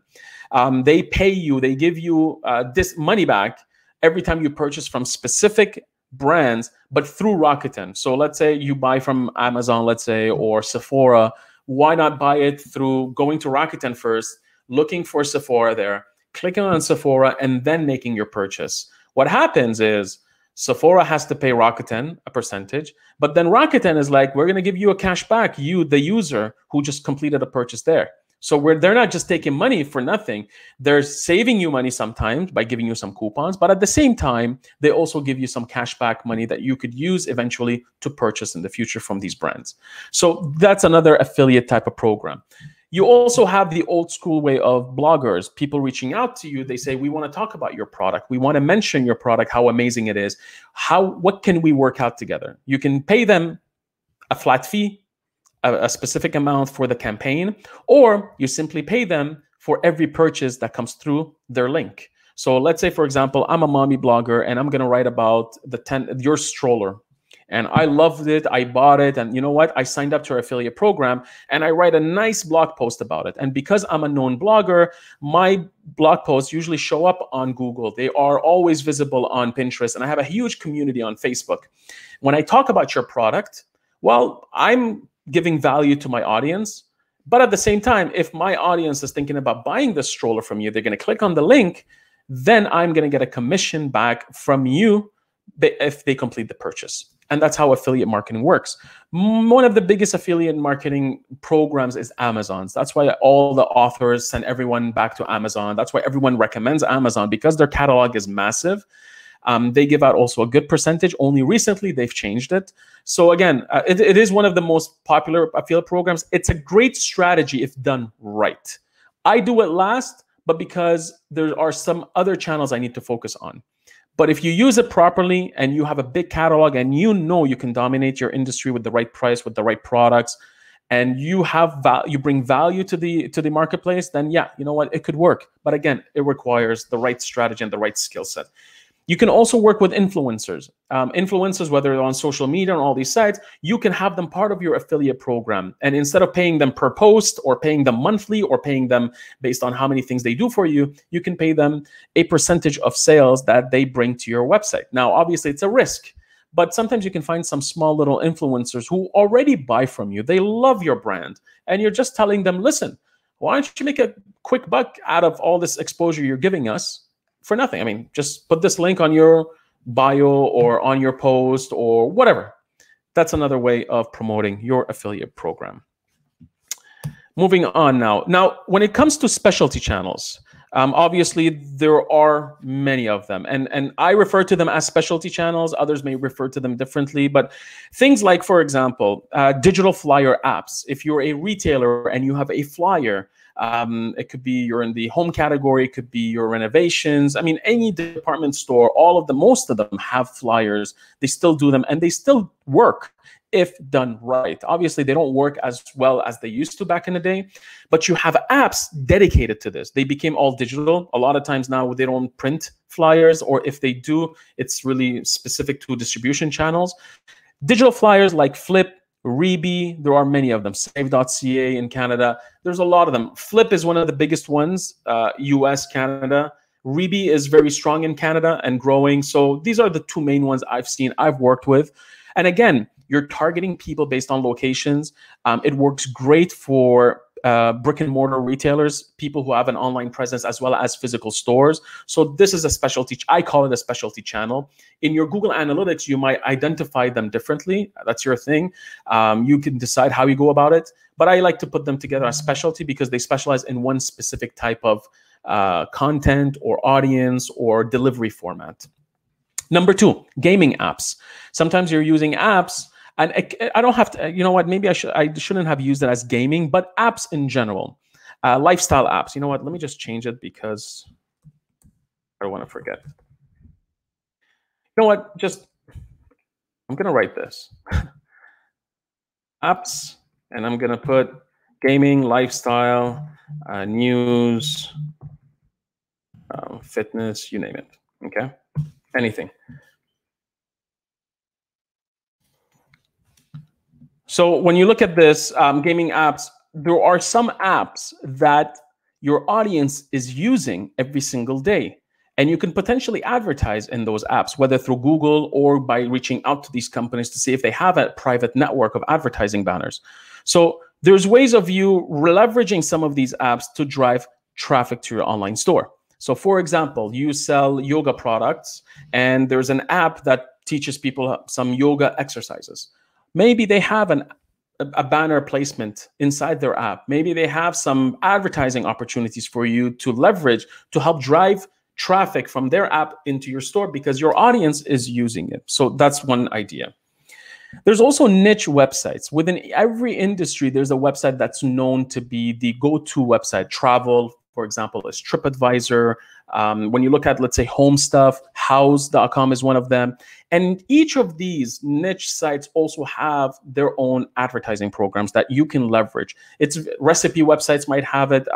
They pay you, they give you this money back every time you purchase from specific brands, but through Rakuten. So let's say you buy from Amazon, let's say, or Sephora. Why not buy it through going to Rakuten first, looking for Sephora there, clicking on Sephora, and then making your purchase? What happens is Sephora has to pay Rakuten a percentage, but then Rakuten is like, we're going to give you a cash back, you, the user who just completed a purchase there. So they're not just taking money for nothing. They're saving you money sometimes by giving you some coupons, but at the same time, they also give you some cash back money that you could use eventually to purchase in the future from these brands. So that's another affiliate type of program. You also have the old school way of bloggers, people reaching out to you. They say, we want to talk about your product. We want to mention your product, how amazing it is. What can we work out together? You can pay them a flat fee, a specific amount for the campaign, or you simply pay them for every purchase that comes through their link. So let's say, for example, I'm a mommy blogger and I'm going to write about your stroller. And I loved it. I bought it. And you know what? I signed up to our affiliate program and I write a nice blog post about it. And because I'm a known blogger, my blog posts usually show up on Google. They are always visible on Pinterest. And I have a huge community on Facebook. When I talk about your product, well, I'm giving value to my audience. But at the same time, if my audience is thinking about buying the stroller from you, they're going to click on the link, then I'm going to get a commission back from you if they complete the purchase. And that's how affiliate marketing works. One of the biggest affiliate marketing programs is Amazon's. That's why all the authors send everyone back to Amazon. That's why everyone recommends Amazon, because their catalog is massive. They give out also a good percentage. Only recently, they've changed it. So again, it is one of the most popular affiliate programs. It's a great strategy if done right. I do it last, but because there are some other channels I need to focus on. But if you use it properly and you have a big catalog and you know you can dominate your industry with the right price, with the right products, and you bring value to the marketplace, then yeah, you know what, it could work. But again, it requires the right strategy and the right skill set. You can also work with influencers. Influencers, whether they're on social media and all these sites, you can have them part of your affiliate program. And instead of paying them per post or paying them monthly or paying them based on how many things they do for you, you can pay them a percentage of sales that they bring to your website. Now, obviously, it's a risk, but sometimes you can find some small little influencers who already buy from you. They love your brand. And you're just telling them, listen, why don't you make a quick buck out of all this exposure you're giving us? For nothing. I mean, just put this link on your bio or on your post or whatever. That's another way of promoting your affiliate program. Moving on now. Now, when it comes to specialty channels, obviously there are many of them, and I refer to them as specialty channels. Others may refer to them differently, but things like, for example, digital flyer apps. If you're a retailer and you have a flyer, it could be you're in the home category, it could be your renovations. I mean, any department store, all of them, most of them have flyers. They still do them, and they still work if done right. Obviously, they don't work as well as they used to back in the day, but you have apps dedicated to this. They became all digital. A lot of times now they don't print flyers, or if they do, it's really specific to distribution channels. Digital flyers like Flip, Reebee, there are many of them. Save.ca in Canada, there's a lot of them. Flip is one of the biggest ones, US, Canada. Reebee is very strong in Canada and growing. So these are the two main ones I've seen, I've worked with. And again, you're targeting people based on locations. It works great for brick and mortar retailers, people who have an online presence as well as physical stores. So this is a specialty, I call it a specialty channel. In your Google Analytics, you might identify them differently. That's your thing. You can decide how you go about it. But I like to put them together as specialty because they specialize in one specific type of content or audience or delivery format. Number two, gaming apps. Sometimes you're using apps, and I don't have to, you know what, maybe I shouldn't have used it as gaming, but apps in general, lifestyle apps. You know what, let me just change it because I don't want to forget. You know what, I'm going to write this. Apps, and I'm going to put gaming, lifestyle, news, fitness, you name it, okay? Anything. So when you look at this, gaming apps, there are some apps that your audience is using every single day. And you can potentially advertise in those apps, whether through Google or by reaching out to these companies to see if they have a private network of advertising banners. So there's ways of you leveraging some of these apps to drive traffic to your online store. So for example, you sell yoga products and there's an app that teaches people some yoga exercises. Maybe they have a banner placement inside their app. Maybe they have some advertising opportunities for you to leverage to help drive traffic from their app into your store because your audience is using it. So that's one idea. There's also niche websites. Within every industry, there's a website that's known to be the go-to website. Travel, for example, is TripAdvisor. When you look at, let's say, home stuff, house.com is one of them. And each of these niche sites also have their own advertising programs that you can leverage. It's recipe websites might have it,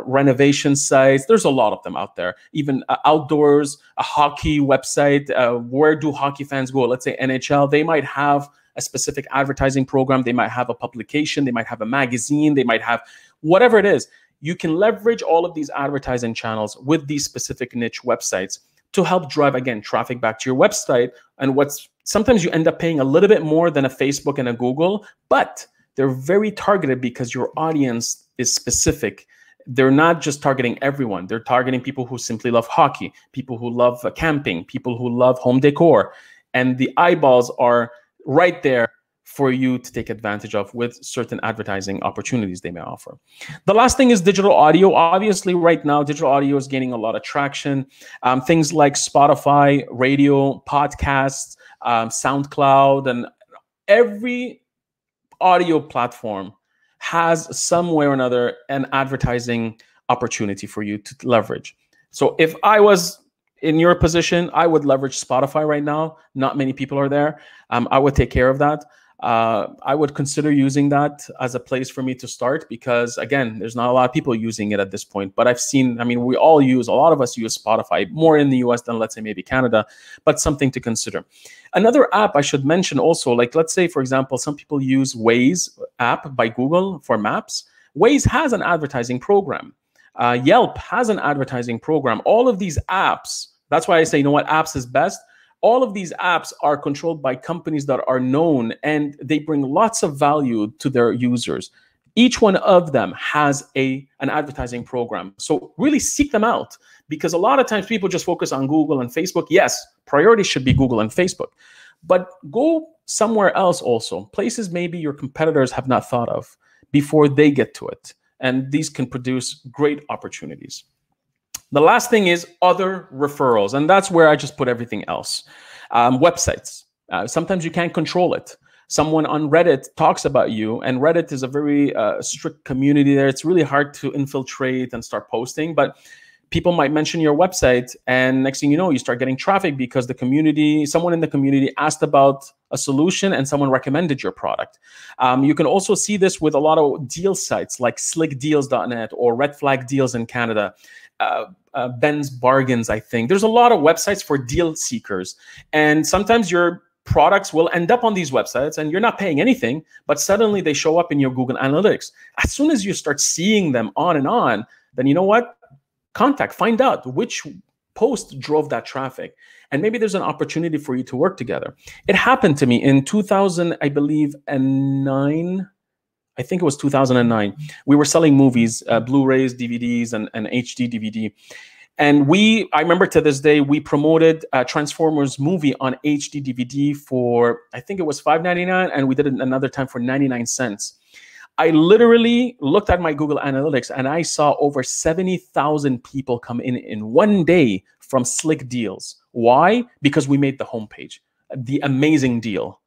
renovation sites. There's a lot of them out there. Even outdoors, a hockey website. Where do hockey fans go? Let's say NHL. They might have a specific advertising program. They might have a publication. They might have a magazine. They might have whatever it is. You can leverage all of these advertising channels with these specific niche websites to help drive, again, traffic back to your website. And sometimes you end up paying a little bit more than a Facebook and a Google, but they're very targeted because your audience is specific. They're not just targeting everyone. They're targeting people who simply love hockey, people who love camping, people who love home decor. And the eyeballs are right there for you to take advantage of with certain advertising opportunities they may offer. The last thing is digital audio. Obviously, right now, digital audio is gaining a lot of traction. Things like Spotify, radio, podcasts, SoundCloud, and every audio platform has some way or another an advertising opportunity for you to leverage. So if I was in your position, I would leverage Spotify right now. Not many people are there. I would take care of that. I would consider using that as a place for me to start because, again, there's not a lot of people using it at this point. But I've seen, I mean, a lot of us use Spotify more in the US than, let's say, maybe Canada, but something to consider. Another app I should mention also, like, let's say, for example, some people use Waze app by Google for maps. Waze has an advertising program. Yelp has an advertising program. All of these apps, that's why I say, you know what, apps is best. All of these apps are controlled by companies that are known and they bring lots of value to their users. Each one of them has an advertising program. So really seek them out because a lot of times people just focus on Google and Facebook. Yes, priority should be Google and Facebook, but go somewhere else also. Places maybe your competitors have not thought of. before they get to it. And these can produce great opportunities. The last thing is other referrals. And that's where I just put everything else. Websites. Sometimes you can't control it. Someone on Reddit talks about you, and Reddit is a very strict community there. It's really hard to infiltrate and start posting, but people might mention your website, and next thing you know, you start getting traffic because the community, someone in the community asked about a solution and someone recommended your product. You can also see this with a lot of deal sites like slickdeals.net or Red Flag Deals in Canada. Ben's Bargains, I think. There's a lot of websites for deal seekers. And sometimes your products will end up on these websites and you're not paying anything, but suddenly they show up in your Google Analytics. As soon as you start seeing them on, then you know what? Find out which post drove that traffic. And maybe there's an opportunity for you to work together. It happened to me in 2000, I believe, and 9. I think it was 2009. We were selling movies, Blu-rays, DVDs, and HD DVD. And I remember to this day, we promoted a Transformers movie on HD DVD for, I think it was $5.99, and we did it another time for 99 cents. I literally looked at my Google Analytics and I saw over 70,000 people come in one day from Slick Deals. Why? Because we made the homepage, the amazing deal.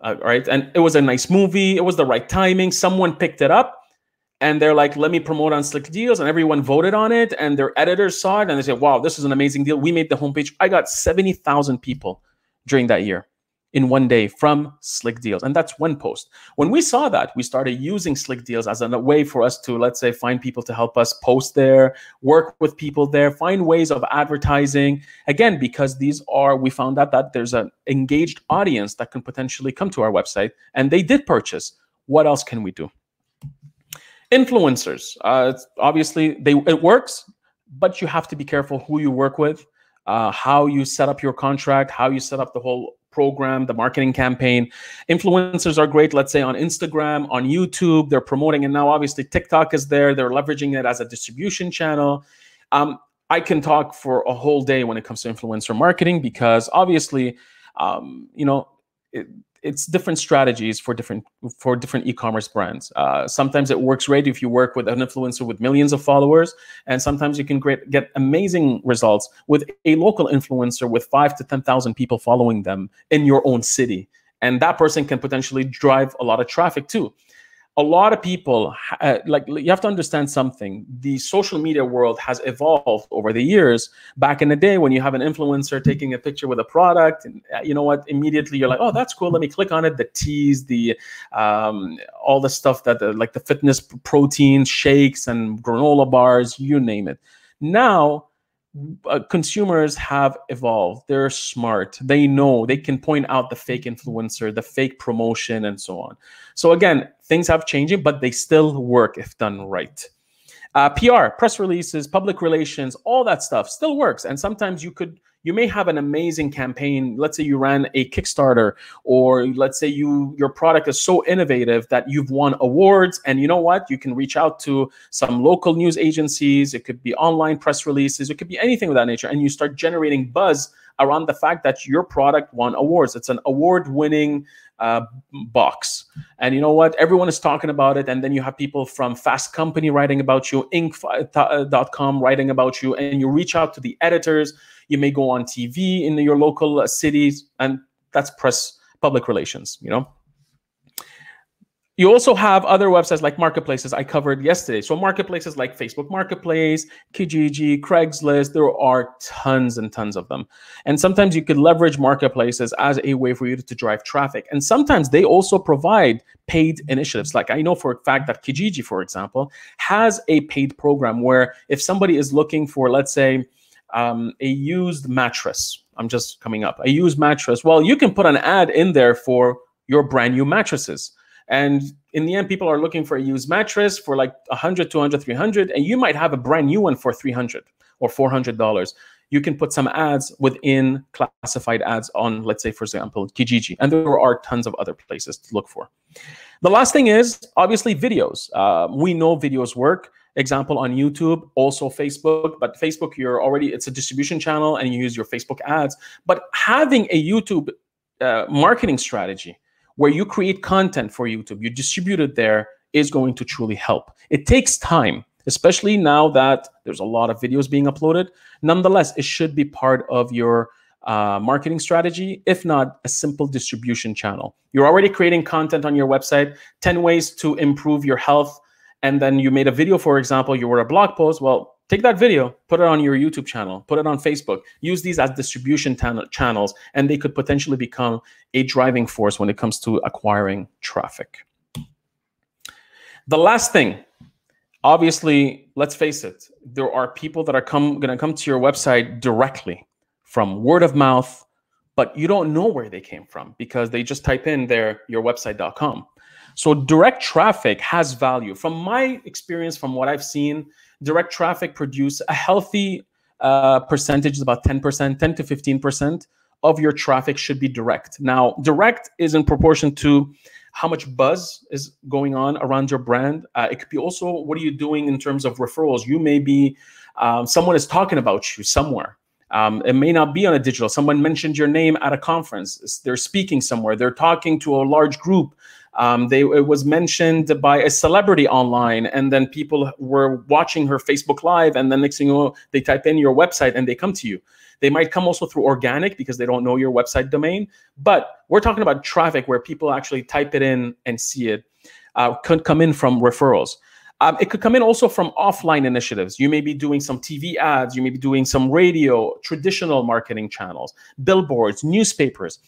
Right? And it was a nice movie. It was the right timing. Someone picked it up and they're like, let me promote on Slick Deals. And everyone voted on it. And their editors saw it and they said, wow, this is an amazing deal. We made the homepage. I got 70,000 people during that year in one day from Slick Deals. And that's one post. When we saw that, we started using Slick Deals as a way for us to, let's say, find people to help us post there, work with people there, find ways of advertising. Again, because we found out that there's an engaged audience that can potentially come to our website and they did purchase. What else can we do? Influencers. Obviously, it works, but you have to be careful who you work with, how you set up your contract, how you set up the whole program, the marketing campaign. Influencers are great, let's say on Instagram, on YouTube, they're promoting, and now obviously TikTok is there, they're leveraging it as a distribution channel. I can talk for a whole day when it comes to influencer marketing because obviously, it's different strategies for different e-commerce brands. Sometimes it works great if you work with an influencer with millions of followers, and sometimes you can get amazing results with a local influencer with 5,000 to 10,000 people following them in your own city, and that person can potentially drive a lot of traffic too. A lot of people, you have to understand something. The social media world has evolved over the years. Back in the day, when you have an influencer taking a picture with a product, and you know what, immediately you're like, oh, that's cool. Let me click on it. The teas, all the stuff that like the fitness protein shakes and granola bars, you name it. Now, consumers have evolved. They're smart. They know they can point out the fake influencer, the fake promotion, and so on. So again, things have changed, but they still work if done right. PR, press releases, public relations, all that stuff still works. And sometimes you may have an amazing campaign. Let's say you ran a Kickstarter, or let's say your product is so innovative that you've won awards, and you know what? You can reach out to some local news agencies. It could be online press releases. It could be anything of that nature. And you start generating buzz around the fact that your product won awards. It's an award-winning box. And you know what? Everyone is talking about it. And then you have people from Fast Company writing about you, Inc.com writing about you, and you reach out to the editors. You may go on TV in your local cities, and that's public relations, You also have other websites like marketplaces I covered yesterday. So marketplaces like Facebook Marketplace, Kijiji, Craigslist, there are tons and tons of them. And sometimes you could leverage marketplaces as a way for you to drive traffic. And sometimes they also provide paid initiatives. Like I know for a fact that Kijiji, for example, has a paid program where if somebody is looking for, let's say, a used mattress, I'm just coming up, a used mattress, well, you can put an ad in there for your brand new mattresses. And in the end, people are looking for a used mattress for like $100, $200, $300, and you might have a brand new one for $300 or $400. You can put some ads within classified ads on, let's say, for example, Kijiji. And there are tons of other places to look for. The last thing is obviously videos. We know videos work. Example on YouTube, also Facebook, but Facebook, it's a distribution channel and you use your Facebook ads. But having a YouTube marketing strategy where you create content for YouTube, you distribute it there, is going to truly help. It takes time, especially now that there's a lot of videos being uploaded. Nonetheless, it should be part of your marketing strategy, if not a simple distribution channel. You're already creating content on your website, 10 ways to improve your health, and then you made a video, for example, you wrote a blog post. Well, take that video, put it on your YouTube channel, put it on Facebook, use these as distribution channels, and they could potentially become a driving force when it comes to acquiring traffic. The last thing, obviously, let's face it, there are people that are going to come to your website directly from word of mouth, but you don't know where they came from because they just type in yourwebsite.com. So direct traffic has value. From my experience, from what I've seen, direct traffic produce a healthy percentage, about 10%, 10 to 15% of your traffic should be direct. Now, direct is in proportion to how much buzz is going on around your brand. It could be also, what are you doing in terms of referrals? You may be, someone is talking about you somewhere. It may not be on a digital. Someone mentioned your name at a conference. They're speaking somewhere. They're talking to a large group. It was mentioned by a celebrity online, and then people were watching her Facebook Live, and then next thing you know, they type in your website and they come to you. They might come also through organic because they don't know your website domain. But we're talking about traffic where people actually type it in and see it. Could come in from referrals. It could come in also from offline initiatives. You may be doing some TV ads. You may be doing some radio, traditional marketing channels, billboards, newspapers.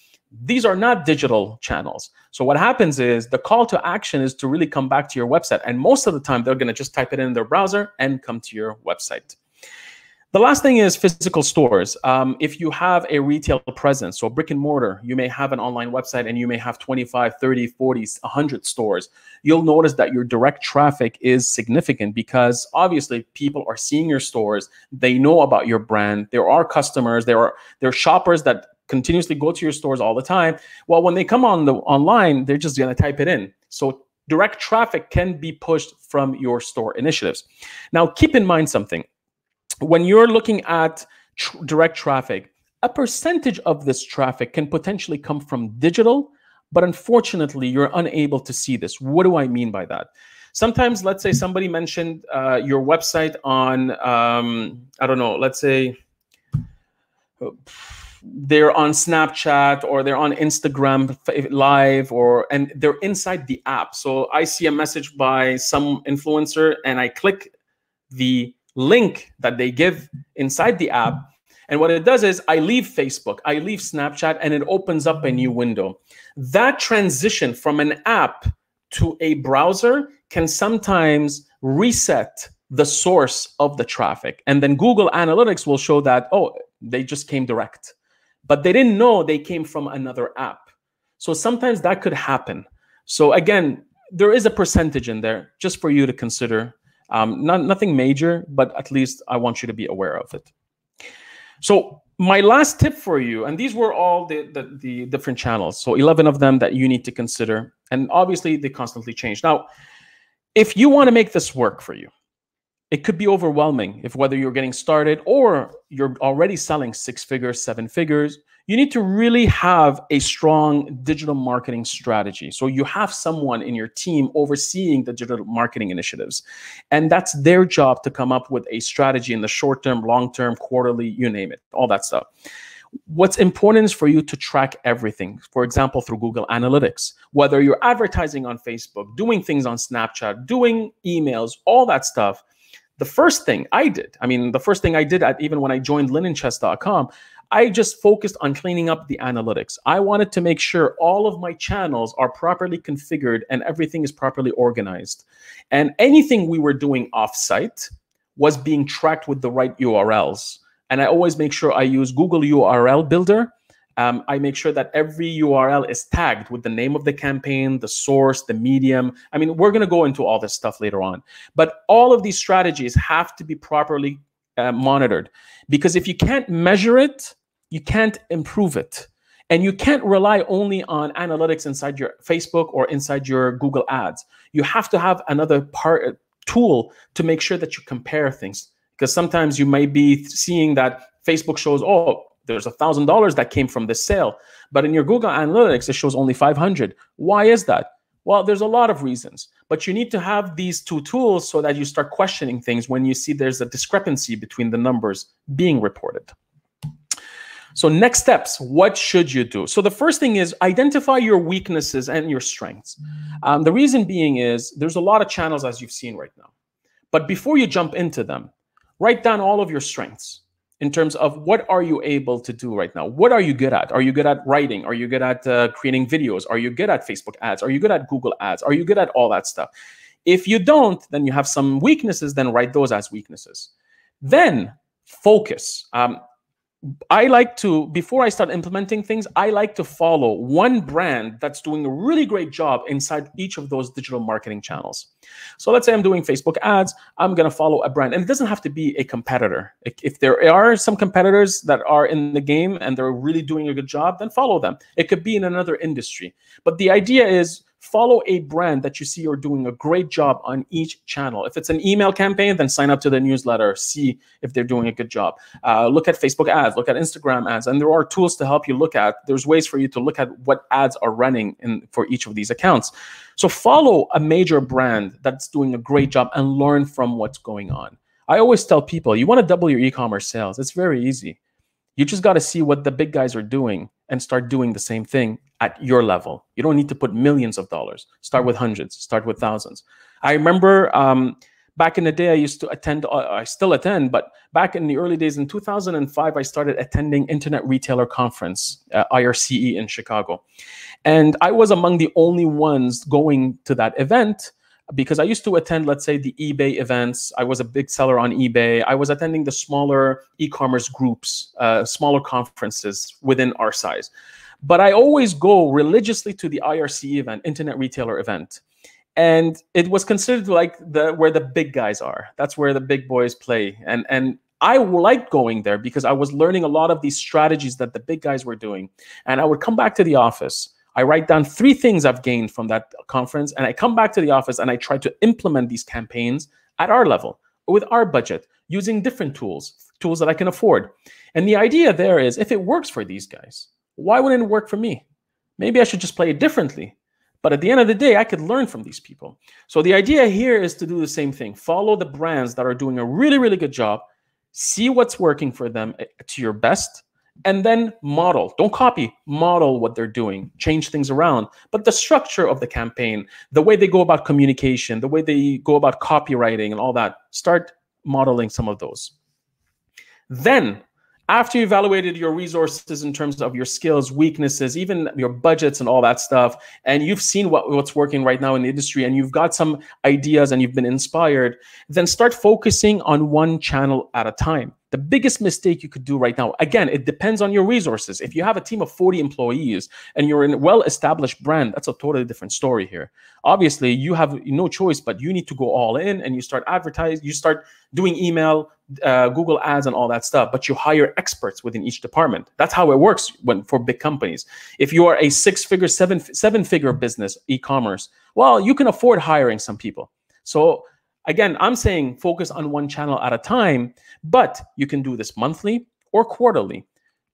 These are not digital channels. So what happens is the call to action is to really come back to your website. And most of the time, they're going to just type it in their browser and come to your website. The last thing is physical stores. If you have a retail presence, so brick and mortar, you may have an online website and you may have 25, 30, 40, 100 stores. You'll notice that your direct traffic is significant because obviously people are seeing your stores. They know about your brand. There are customers. There are shoppers that continuously go to your stores all the time. Well, when they come on online, they're just going to type it in. So direct traffic can be pushed from your store initiatives. Now, keep in mind something. When you're looking at direct traffic, a percentage of this traffic can potentially come from digital, but unfortunately, you're unable to see this. What do I mean by that? Sometimes, let's say somebody mentioned your website on, I don't know, let's say they're on Snapchat or they're on Instagram Live, and they're inside the app. So I see a message by some influencer and I click the link that they give inside the app. And what it does is I leave Facebook, I leave Snapchat, and it opens up a new window. That transition from an app to a browser can sometimes reset the source of the traffic. And then Google Analytics will show that, oh, they just came direct. But they didn't know they came from another app. So sometimes that could happen. So again, there is a percentage in there just for you to consider. Nothing major, but at least I want you to be aware of it. So my last tip for you, and these were all the different channels, so 11 of them that you need to consider, and obviously they constantly change. Now, if you want to make this work for you, it could be overwhelming if whether you're getting started or you're already selling 6 figures, 7 figures. You need to really have a strong digital marketing strategy. So you have someone in your team overseeing the digital marketing initiatives. And that's their job to come up with a strategy in the short term, long term, quarterly, you name it, all that stuff. What's important is for you to track everything. For example, through Google Analytics, whether you're advertising on Facebook, doing things on Snapchat, doing emails, all that stuff. The first thing I did, even when I joined linenchest.com, I just focused on cleaning up the analytics. I wanted to make sure all of my channels are properly configured and everything is properly organized. And anything we were doing offsite was being tracked with the right URLs. And I always make sure I use Google URL Builder. I make sure that every URL is tagged with the name of the campaign, the source, the medium. I mean, we're going to go into all this stuff later on. But all of these strategies have to be properly monitored, because if you can't measure it, you can't improve it. And you can't rely only on analytics inside your Facebook or inside your Google Ads. You have to have another tool to make sure that you compare things, because sometimes you may be seeing that Facebook shows, oh, there's $1,000 that came from this sale, but in your Google Analytics, it shows only 500. Why is that? Well, there's a lot of reasons, but you need to have these two tools so that you start questioning things when you see there's a discrepancy between the numbers being reported. So next steps, what should you do? So the first thing is identify your weaknesses and your strengths. The reason being is there's a lot of channels, as you've seen right now. But before you jump into them, write down all of your strengths in terms of what are you able to do right now? What are you good at? Are you good at writing? Are you good at creating videos? Are you good at Facebook ads? Are you good at Google ads? Are you good at all that stuff? If you don't, then you have some weaknesses, then write those as weaknesses. Then focus. I like to, before I start implementing things, I like to follow one brand that's doing a really great job inside each of those digital marketing channels. So let's say I'm doing Facebook ads, I'm going to follow a brand. And it doesn't have to be a competitor. If there are some competitors that are in the game and they're really doing a good job, then follow them. It could be in another industry. But the idea is follow a brand that you see are doing a great job on each channel. If it's an email campaign, then sign up to the newsletter, see if they're doing a good job. Look at Facebook ads, look at Instagram ads, and there are tools to help you look at. There's ways for you to look at what ads are running for each of these accounts. So follow a major brand that's doing a great job and learn from what's going on. I always tell people, you want to double your e-commerce sales. It's very easy. You just got to see what the big guys are doing and start doing the same thing at your level. You don't need to put millions of dollars. Start with hundreds, start with thousands. I remember back in the day, I used to attend, I still attend, but back in the early days in 2005, I started attending Internet Retailer Conference, IRCE in Chicago. And I was among the only ones going to that event because I used to attend, let's say, the eBay events. I was a big seller on eBay. I was attending the smaller e-commerce groups, smaller conferences within our size. But I always go religiously to the IRC event, Internet Retailer event. And it was considered like where the big guys are. That's where the big boys play. And I liked going there because I was learning a lot of these strategies that the big guys were doing. And I would come back to the office. I write down 3 things I've gained from that conference, and I come back to the office and I try to implement these campaigns at our level, with our budget, using different tools that I can afford. And the idea there is, if it works for these guys, why wouldn't it work for me? Maybe I should just play it differently. But at the end of the day, I could learn from these people. So the idea here is to do the same thing. Follow the brands that are doing a really, really good job. See what's working for them to your best. And then model. Don't copy. Model what they're doing. Change things around. But the structure of the campaign, the way they go about communication, the way they go about copywriting and all that, start modeling some of those. Then, after you evaluated your resources in terms of your skills, weaknesses, even your budgets and all that stuff, and you've seen what's working right now in the industry, and you've got some ideas and you've been inspired, then start focusing on one channel at a time. The biggest mistake you could do right now, again, it depends on your resources. If you have a team of 40 employees and you're in a well-established brand, that's a totally different story here. Obviously, you have no choice, but you need to go all in and you start advertising, you start doing email, Google ads and all that stuff, but you hire experts within each department. That's how it works for big companies. If you are a 6-figure, seven-figure business, e-commerce, well, you can afford hiring some people. So again, I'm saying focus on one channel at a time, but you can do this monthly or quarterly.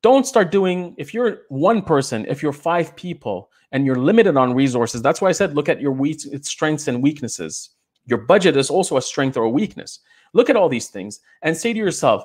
Don't start doing, if you're one person, if you're 5 people and you're limited on resources, that's why I said look at your strengths and weaknesses. Your budget is also a strength or a weakness. Look at all these things and say to yourself,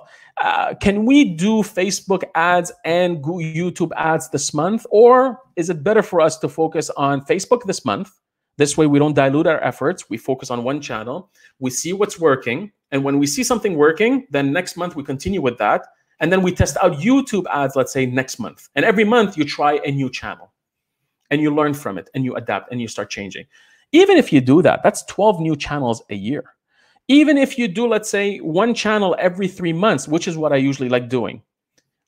can we do Facebook ads and YouTube ads this month? Or is it better for us to focus on Facebook this month? This way we don't dilute our efforts. We focus on one channel. We see what's working. And when we see something working, then next month we continue with that. And then we test out YouTube ads, let's say next month. And every month you try a new channel and you learn from it and you adapt and you start changing. Even if you do that, that's 12 new channels a year. Even if you do, let's say, one channel every 3 months, which is what I usually like doing.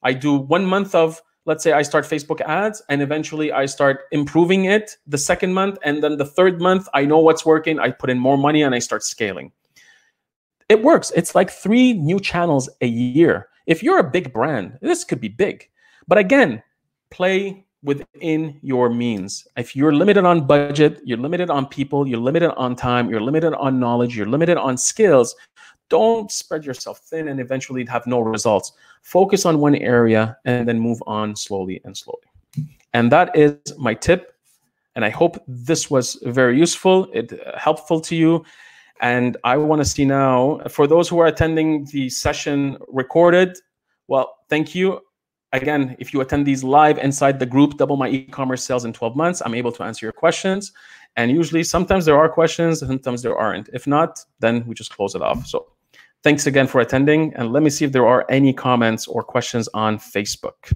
I do 1 month of, let's say I start Facebook ads and eventually I start improving it the second month. And then the third month, I know what's working. I put in more money and I start scaling. It works. It's like 3 new channels a year. If you're a big brand, this could be big. But again, play within your means. If you're limited on budget, you're limited on people, you're limited on time, you're limited on knowledge, you're limited on skills, don't spread yourself thin and eventually have no results. Focus on one area and then move on slowly and slowly. And that is my tip And I hope this was very useful, helpful to you. And I want to see now, for those who are attending the session recorded, well, thank you. Again, if you attend these live inside the group, Double My E-commerce Sales in 12 Months, I'm able to answer your questions. And usually, sometimes there are questions, and sometimes there aren't. If not, then we just close it off. So thanks again for attending. And let me see if there are any comments or questions on Facebook.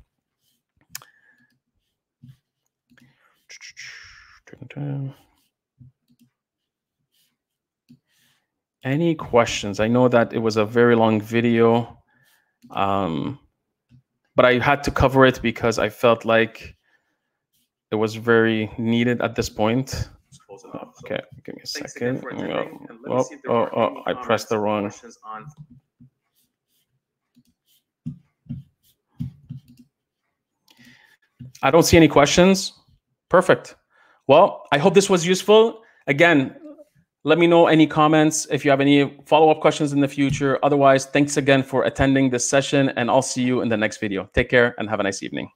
Any questions? I know that it was a very long video, but I had to cover it because I felt like it was very needed at this point. Okay, give me a second. I pressed the wrong. I don't see any questions. Perfect. Well, I hope this was useful. Again, let me know any comments if you have any follow-up questions in the future. Otherwise, thanks again for attending this session, and I'll see you in the next video. Take care and have a nice evening.